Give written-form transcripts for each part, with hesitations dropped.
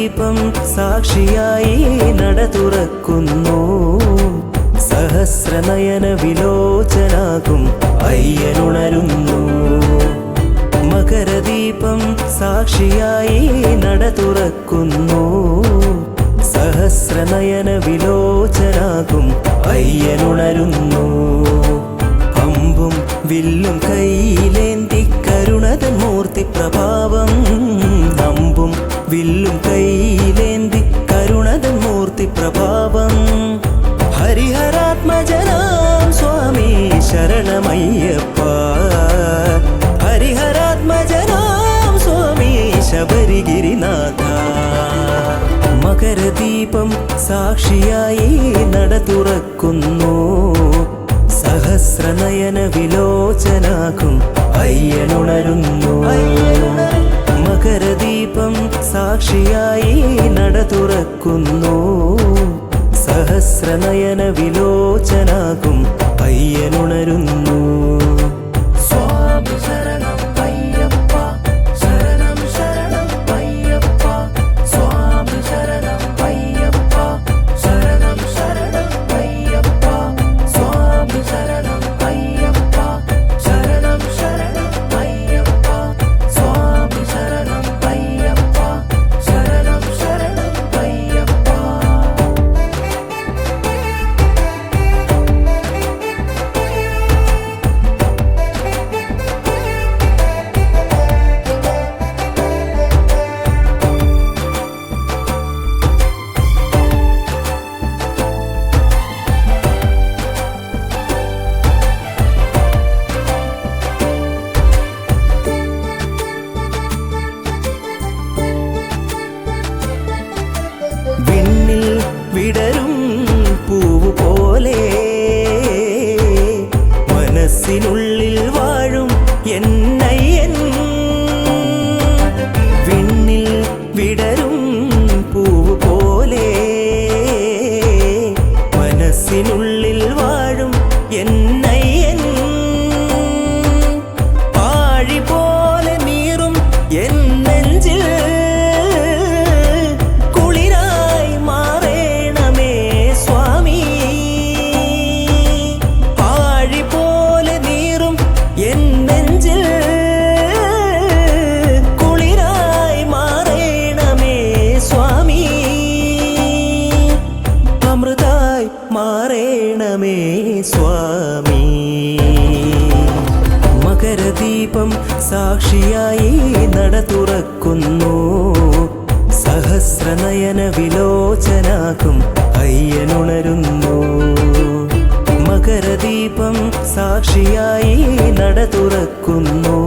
മകരദീപം സാക്ഷിയായി നട തുറക്കുന്നു. സഹസ്രനയന വിലോചനാകും അയ്യനുണരുന്നു. മകരദീപം സാക്ഷിയായി നട തുറക്കുന്നു. സഹസ്രനയന വിലോചനാകും അയ്യനുണരുന്നു. അമ്പും വില്ലും കയ്യിലേന്തി കരുണതൻ മൂർത്തി പ്രഭാവം. അമ്പും വില്ലും കയ്യിലേന്തി കരുണതൻ മൂർത്തി പ്രഭാവം. ഹരിഹരാത്മജനാം സ്വാമി ശരണമയ്യപ്പ. ഹരിഹരാത്മജനാം സ്വാമി ശബരിഗിരിനാഥ. മകരദീപം സാക്ഷിയായി നട തുറക്കുന്നു. സഹസ്രനയന വിലോചനാകും അയ്യനുണരുന്നു. മകരദീപം സാക്ഷിയായി നട തുറക്കുന്നു. സഹസ്രനയന വിലോചനാകും അയ്യനുണരുന്നു. സ്വാമി ശരണം അയ്യപ്പ, ശരണം ശരണം അയ്യപ്പ. സ്വാമി ശരണം അയ്യപ്പ, ശരണം ശരണം അയ്യപ്പ. സ്വാമി ശരണം അയ്യപ്പ, ശരണം ശരണം അയ്യപ്പ. സ്വാമി ശരണം അയ്യപ്പ, ശരണം ശരണം അയ്യപ്പ. വിണ്ണിൽ വിടരും പൂവ് പോലെ മനസ്സിനുള്ളിൽ വാഴും എന്നയ്യൻ. വിണ്ണിൽ വിടരും പൂവ് പോലെ മനസ്സിനുള്ളിൽ വാഴും എന്നയ്യൻ. പാഴി പോലെ നീറും എൻ നെഞ്ചിൽ മാറേണമേ സ്വാമി. മകരദീപം സാക്ഷിയായി നട തുറക്കുന്നു. സഹസ്രനയന വിലോചനാകും അയ്യനുണരുന്നു. മകരദീപം സാക്ഷിയായി നട തുറക്കുന്നു.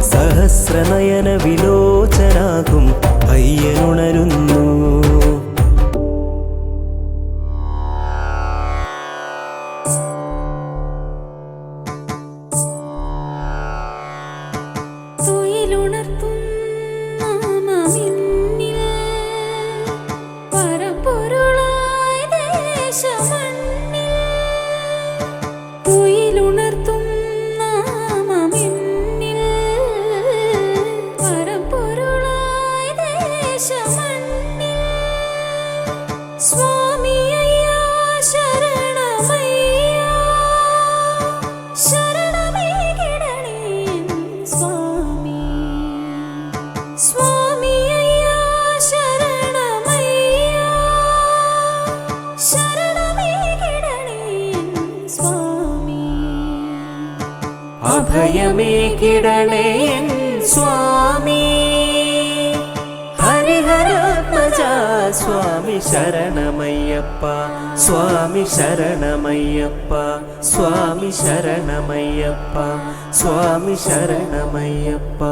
സഹസ്രനയന വിലോചനാകും അയ്യനുണരുന്നു. സ്വാമി അയ്യാ ശരണമയ്യാ, ശരണമേ കിടണേ സ്വാമി. സ്വാമി അയ്യാ ശരണമയ്യാ, ശരണമേ കിടണേ സ്വാമി. അഭയമേ കിടണേ സ്വാമി. ഹരിഹരാത്മജാ സ്വാമി ശരണമയ്യപ്പ. സ്വാമി ശരണമയ്യപ്പ, സ്വാമി ശരണമയ്യപ്പ, സ്വാമി ശരണമയ്യപ്പ.